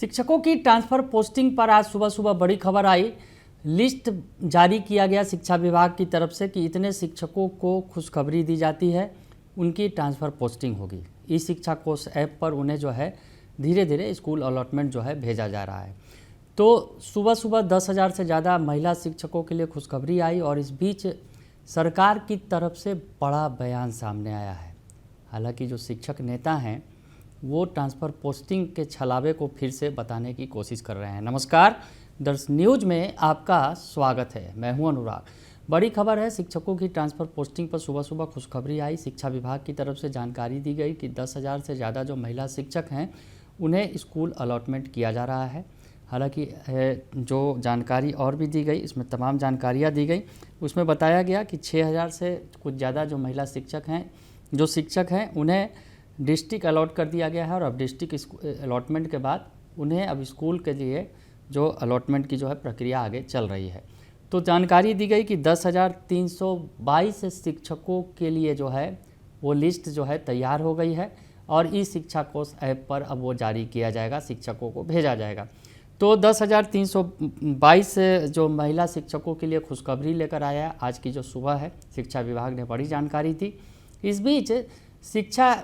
शिक्षकों की transfer posting पर आज सुबह सुबह बड़ी खबर आई। लिस्ट जारी किया गया शिक्षा विभाग की तरफ से कि इतने शिक्षकों को खुशखबरी दी जाती है, उनकी ट्रांसफ़र पोस्टिंग होगी। ई शिक्षा कोष ऐप पर उन्हें जो है धीरे धीरे स्कूल अलॉटमेंट जो है भेजा जा रहा है। तो सुबह सुबह 10,000 से ज़्यादा महिला शिक्षकों के लिए खुशखबरी आई और इस बीच सरकार की तरफ से बड़ा बयान सामने आया है। हालांकि जो शिक्षक नेता हैं वो ट्रांसफ़र पोस्टिंग के छलावे को फिर से बताने की कोशिश कर रहे हैं। नमस्कार, दर्श न्यूज में आपका स्वागत है। मैं हूं अनुराग। बड़ी खबर है, शिक्षकों की ट्रांसफ़र पोस्टिंग पर सुबह सुबह खुशखबरी आई। शिक्षा विभाग की तरफ से जानकारी दी गई कि 10,000 से ज़्यादा जो महिला शिक्षक हैं उन्हें स्कूल अलॉटमेंट किया जा रहा है। हालांकि जो जानकारी और भी दी गई, इसमें तमाम जानकारियाँ दी गई। उसमें बताया गया कि 6,000 से कुछ ज़्यादा जो महिला शिक्षक हैं उन्हें डिस्ट्रिक्ट अलॉट कर दिया गया है और अब डिस्ट्रिक्ट अलॉटमेंट के बाद उन्हें अब स्कूल के लिए जो अलॉटमेंट की जो है प्रक्रिया आगे चल रही है। तो जानकारी दी गई कि 10,322 शिक्षकों के लिए जो है वो लिस्ट जो है तैयार हो गई है और ई शिक्षा कोष ऐप पर अब वो जारी किया जाएगा, शिक्षकों को भेजा जाएगा। तो 10,322 जो महिला शिक्षकों के लिए खुशखबरी लेकर आया है। आज की जो सुबह है, शिक्षा विभाग ने बड़ी जानकारी दी। इस बीच शिक्षा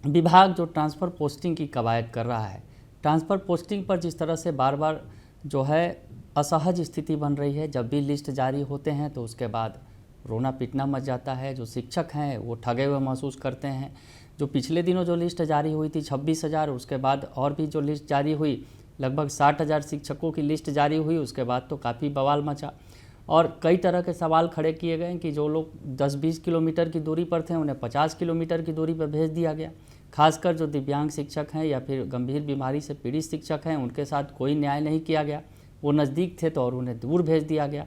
विभाग जो ट्रांसफ़र पोस्टिंग की कवायद कर रहा है, ट्रांसफ़र पोस्टिंग पर जिस तरह से बार बार जो है असहज स्थिति बन रही है, जब भी लिस्ट जारी होते हैं तो उसके बाद रोना पीटना मच जाता है। जो शिक्षक हैं वो ठगे हुए महसूस करते हैं। जो पिछले दिनों जो लिस्ट जारी हुई थी 26,000, उसके बाद और भी जो लिस्ट जारी हुई लगभग 60,000 शिक्षकों की लिस्ट जारी हुई, उसके बाद तो काफ़ी बवाल मचा और कई तरह के सवाल खड़े किए गए कि जो लोग 10-20 किलोमीटर की दूरी पर थे उन्हें 50 किलोमीटर की दूरी पर भेज दिया गया। खासकर जो दिव्यांग शिक्षक हैं या फिर गंभीर बीमारी से पीड़ित शिक्षक हैं उनके साथ कोई न्याय नहीं किया गया। वो नज़दीक थे तो और उन्हें दूर भेज दिया गया।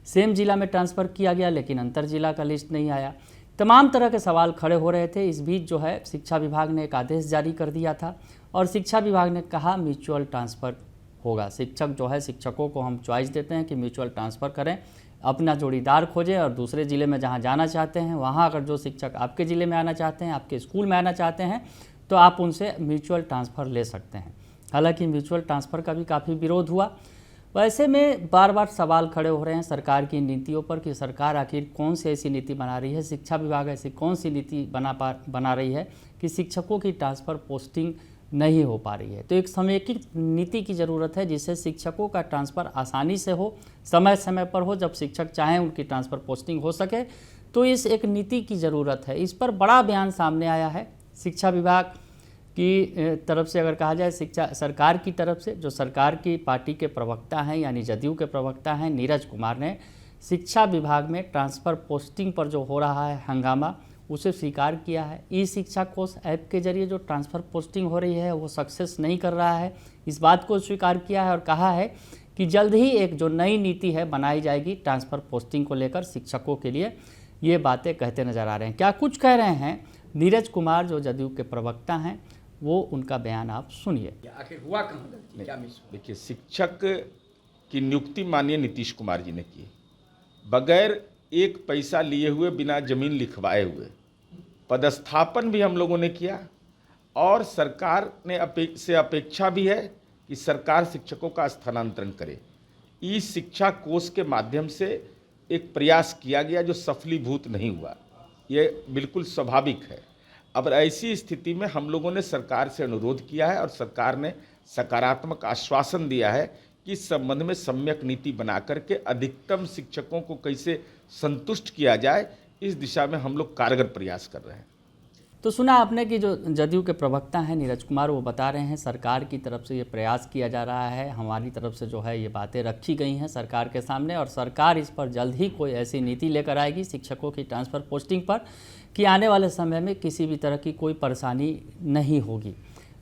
सेम जिला में ट्रांसफ़र किया गया लेकिन अंतर जिला का लिस्ट नहीं आया। तमाम तरह के सवाल खड़े हो रहे थे। इस बीच जो है शिक्षा विभाग ने एक आदेश जारी कर दिया था और शिक्षा विभाग ने कहा म्यूचुअल ट्रांसफ़र होगा। शिक्षकों को हम चॉइस देते हैं कि म्यूचुअल ट्रांसफ़र करें, अपना जोड़ीदार खोजें और दूसरे ज़िले में जहां जाना चाहते हैं वहां अगर जो शिक्षक आपके ज़िले में आना चाहते हैं, आपके स्कूल में आना चाहते हैं तो आप उनसे म्यूचुअल ट्रांसफ़र ले सकते हैं। हालांकि म्यूचुअल ट्रांसफ़र का भी काफ़ी विरोध हुआ। वैसे में बार बार सवाल खड़े हो रहे हैं सरकार की नीतियों पर कि सरकार आखिर कौन सी ऐसी नीति बना रही है, शिक्षा विभाग ऐसी कौन सी नीति बना रही है कि शिक्षकों की ट्रांसफ़र पोस्टिंग नहीं हो पा रही है। तो एक समेकित नीति की ज़रूरत है जिससे शिक्षकों का ट्रांसफ़र आसानी से हो, समय समय पर हो, जब शिक्षक चाहें उनकी ट्रांसफ़र पोस्टिंग हो सके। तो इस एक नीति की ज़रूरत है। इस पर बड़ा बयान सामने आया है शिक्षा विभाग की तरफ से। अगर कहा जाए शिक्षा सरकार की तरफ से, जो सरकार की पार्टी के प्रवक्ता हैं यानी जदयू के प्रवक्ता हैं नीरज कुमार ने शिक्षा विभाग में ट्रांसफ़र पोस्टिंग पर जो हो रहा है हंगामा उसे स्वीकार किया है। ई शिक्षा कोष ऐप के जरिए जो ट्रांसफ़र पोस्टिंग हो रही है वो सक्सेस नहीं कर रहा है, इस बात को स्वीकार किया है और कहा है कि जल्द ही एक जो नई नीति है बनाई जाएगी ट्रांसफ़र पोस्टिंग को लेकर शिक्षकों के लिए। ये बातें कहते नज़र आ रहे हैं। क्या कुछ कह रहे हैं नीरज कुमार जो जदयू के प्रवक्ता हैं, वो उनका बयान आप सुनिए। आखिर हुआ कहाँ? क्या मिस? देखिए, शिक्षक की नियुक्ति माननीय नीतीश कुमार जी ने की, बगैर एक पैसा लिए हुए, बिना जमीन लिखवाए हुए। पदस्थापन भी हम लोगों ने किया और सरकार ने अपेक्षा भी है कि सरकार शिक्षकों का स्थानांतरण करे। ई शिक्षा कोष के माध्यम से एक प्रयास किया गया जो सफलीभूत नहीं हुआ, ये बिल्कुल स्वाभाविक है। अब ऐसी स्थिति में हम लोगों ने सरकार से अनुरोध किया है और सरकार ने सकारात्मक आश्वासन दिया है कि इस संबंध में सम्यक नीति बना करके अधिकतम शिक्षकों को कैसे संतुष्ट किया जाए, इस दिशा में हम लोग कारगर प्रयास कर रहे हैं। तो सुना आपने कि जो जदयू के प्रवक्ता हैं नीरज कुमार, वो बता रहे हैं सरकार की तरफ से ये प्रयास किया जा रहा है, हमारी तरफ से जो है ये बातें रखी गई हैं सरकार के सामने और सरकार इस पर जल्द ही कोई ऐसी नीति लेकर आएगी शिक्षकों की ट्रांसफ़र पोस्टिंग पर कि आने वाले समय में किसी भी तरह की कोई परेशानी नहीं होगी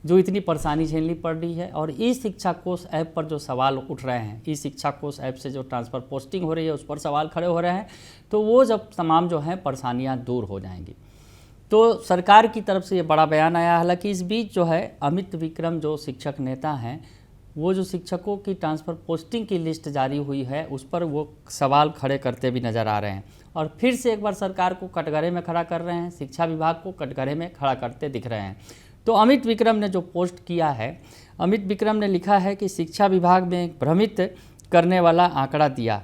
जो इतनी परेशानी झेलनी पड़ रही है। और ई शिक्षा कोष ऐप पर जो सवाल उठ रहे हैं, ई शिक्षा कोष ऐप से जो ट्रांसफ़र पोस्टिंग हो रही है उस पर सवाल खड़े हो रहे हैं, तो वो जब तमाम जो हैं परेशानियाँ दूर हो जाएंगी। तो सरकार की तरफ से ये बड़ा बयान आया। हालांकि इस बीच जो है अमित विक्रम जो शिक्षक नेता हैं वो जो शिक्षकों की ट्रांसफ़र पोस्टिंग की लिस्ट जारी हुई है उस पर वो सवाल खड़े करते भी नज़र आ रहे हैं और फिर से एक बार सरकार को कटघरे में खड़ा कर रहे हैं, शिक्षा विभाग को कटघरे में खड़ा करते दिख रहे हैं। तो अमित विक्रम ने जो पोस्ट किया है, अमित विक्रम ने लिखा है कि शिक्षा विभाग में एक भ्रमित करने वाला आंकड़ा दिया।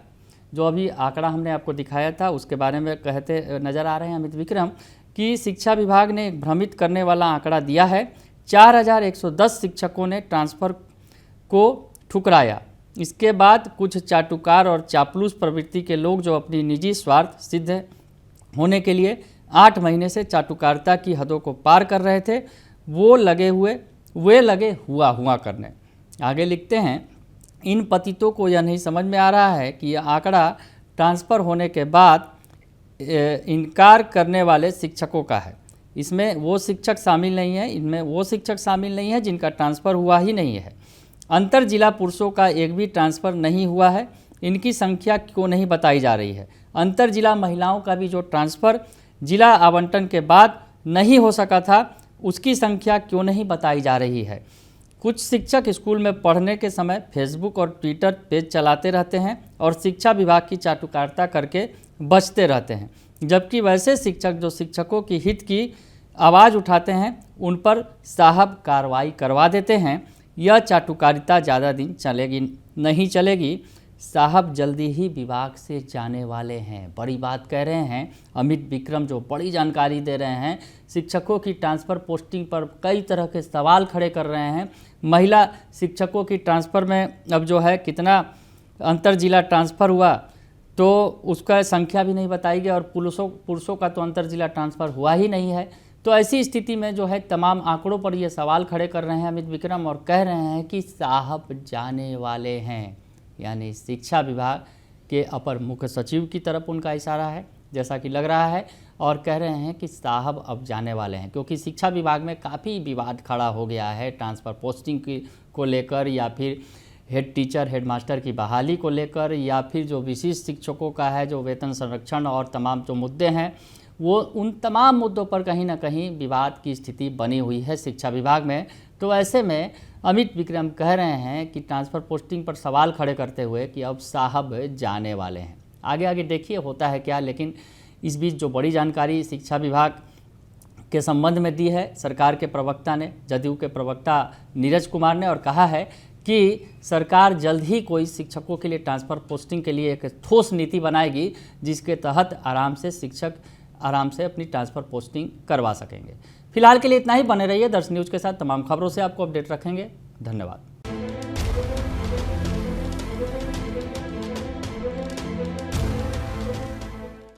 जो अभी आंकड़ा हमने आपको दिखाया था उसके बारे में कहते नज़र आ रहे हैं अमित विक्रम कि शिक्षा विभाग ने एक भ्रमित करने वाला आंकड़ा दिया है। 4110 शिक्षकों ने ट्रांसफ़र को ठुकराया। इसके बाद कुछ चाटुकार और चापलूस प्रवृत्ति के लोग जो अपनी निजी स्वार्थ सिद्ध होने के लिए 8 महीने से चाटुकारिता की हदों को पार कर रहे थे, वे लगे हुआ करने। आगे लिखते हैं, इन पतितों को यह नहीं समझ में आ रहा है कि यह आंकड़ा ट्रांसफ़र होने के बाद इनकार करने वाले शिक्षकों का है। इसमें वो शिक्षक शामिल नहीं है, इनमें वो शिक्षक शामिल नहीं है जिनका ट्रांसफ़र हुआ ही नहीं है। अंतर जिला पुरुषों का एक भी ट्रांसफ़र नहीं हुआ है, इनकी संख्या क्यों नहीं बताई जा रही है। अंतर जिला महिलाओं का भी जो ट्रांसफ़र जिला आवंटन के बाद नहीं हो सका था, उसकी संख्या क्यों नहीं बताई जा रही है। कुछ शिक्षक स्कूल में पढ़ने के समय फेसबुक और ट्विटर पेज चलाते रहते हैं और शिक्षा विभाग की चाटुकारिता करके बचते रहते हैं, जबकि वैसे शिक्षक जो शिक्षकों की हित की आवाज़ उठाते हैं उन पर साहब कार्रवाई करवा देते हैं। यह चाटुकारिता ज़्यादा दिन नहीं चलेगी। साहब जल्दी ही विभाग से जाने वाले हैं। बड़ी बात कह रहे हैं अमित विक्रम, जो बड़ी जानकारी दे रहे हैं। शिक्षकों की ट्रांसफ़र पोस्टिंग पर कई तरह के सवाल खड़े कर रहे हैं। महिला शिक्षकों की ट्रांसफ़र में अब जो है कितना अंतर जिला ट्रांसफ़र हुआ तो उसका संख्या भी नहीं बताई गई, और पुरुषों का तो अंतर जिला ट्रांसफ़र हुआ ही नहीं है। तो ऐसी स्थिति में जो है तमाम आंकड़ों पर ये सवाल खड़े कर रहे हैं अमित विक्रम और कह रहे हैं कि साहब जाने वाले हैं, यानी शिक्षा विभाग के अपर मुख्य सचिव की तरफ उनका इशारा है जैसा कि लग रहा है, और कह रहे हैं कि साहब अब जाने वाले हैं, क्योंकि शिक्षा विभाग में काफ़ी विवाद खड़ा हो गया है ट्रांसफ़र पोस्टिंग को लेकर, या फिर हेड टीचर हेड मास्टर की बहाली को लेकर, या फिर जो विशिष्ट शिक्षकों का है जो वेतन संरक्षण और तमाम जो मुद्दे हैं, वो उन तमाम मुद्दों पर कहीं ना कहीं विवाद की स्थिति बनी हुई है शिक्षा विभाग में। तो ऐसे में अमित विक्रम कह रहे हैं कि ट्रांसफ़र पोस्टिंग पर सवाल खड़े करते हुए कि अब साहब जाने वाले हैं। आगे देखिए होता है क्या। लेकिन इस बीच जो बड़ी जानकारी शिक्षा विभाग के संबंध में दी है सरकार के प्रवक्ता ने, जदयू के प्रवक्ता नीरज कुमार ने, और कहा है कि सरकार जल्द ही कोई शिक्षकों के लिए ट्रांसफ़र पोस्टिंग के लिए एक ठोस नीति बनाएगी जिसके तहत शिक्षक आराम से अपनी ट्रांसफ़र पोस्टिंग करवा सकेंगे। फिलहाल के लिए इतना ही। बने रहिए दर्शन न्यूज़ के साथ। तमाम खबरों से आपको अपडेट रखेंगे। धन्यवाद।